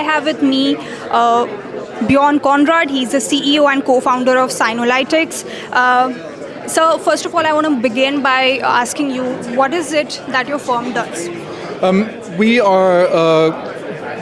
have with me Björn Conrad. He's the CEO and co-founder of Sinolytics. So first of all, I want to begin by asking you, what is it that your firm does? We are a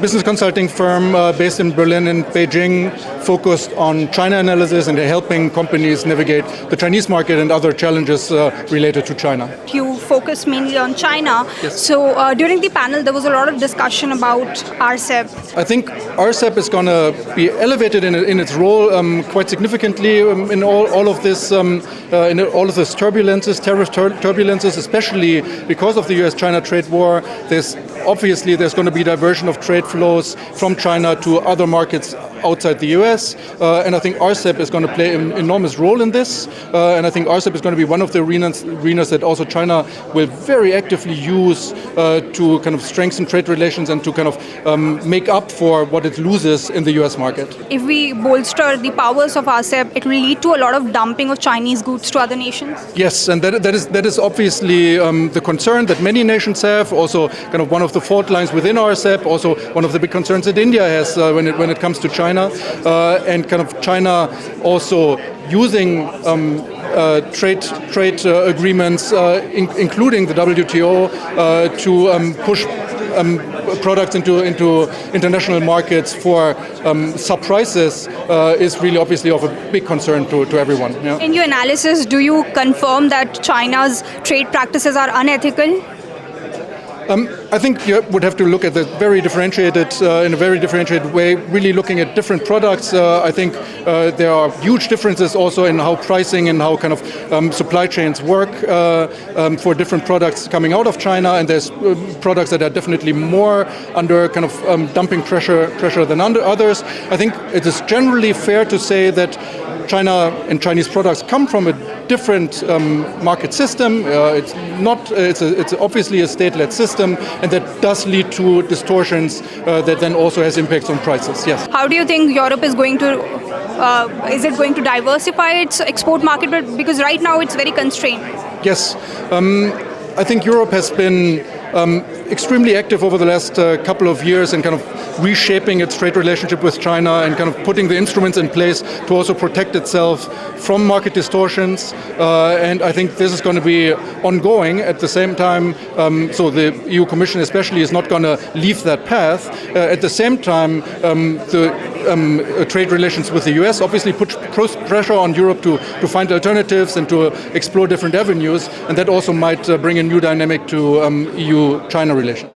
business consulting firm based in Berlin and Beijing, focused on China analysis and helping companies navigate the Chinese market and other challenges related to China. You focus mainly on China. Yes. So during the panel, there was a lot of discussion about RCEP. I think RCEP is going to be elevated in its role quite significantly in all of this turbulences, tariff turbulences, especially because of the US-China trade war. There's going to be diversion of trade flows from China to other markets outside the US, and I think RCEP is going to play an enormous role in this, and I think RCEP is going to be one of the arenas that also China will very actively use to kind of strengthen trade relations and to kind of make up for what it loses in the US market. If we bolster the powers of RCEP, it will lead to a lot of dumping of Chinese goods to other nations? Yes, and that is obviously the concern that many nations have, also kind of one of the fault lines within RCEP, also one of the big concerns that India has when it comes to China, and kind of China also using trade agreements, including the WTO, to push products into international markets for sub-prices is really obviously of a big concern to everyone. Yeah. In your analysis, do you confirm that China's trade practices are unethical? I think you would have to look at that in a very differentiated way, really looking at different products. I think there are huge differences also in how pricing and how kind of supply chains work for different products coming out of China, and there's products that are definitely more under kind of dumping pressure than under others. I think it is generally fair to say that China and Chinese products come from a different market system. It's obviously a state-led system, and that does lead to distortions that then also has impacts on prices. Yes. How do you think Europe is going to? Is it going to diversify its export market? Because right now it's very constrained. Yes, I think Europe has been extremely active over the last couple of years in kind of reshaping its trade relationship with China and kind of putting the instruments in place to also protect itself from market distortions. And I think this is going to be ongoing at the same time. So the EU Commission especially is not going to leave that path. At the same time, the trade relations with the US obviously put pressure on Europe to find alternatives and to explore different avenues. And that also might bring a new dynamic to EU-China relations.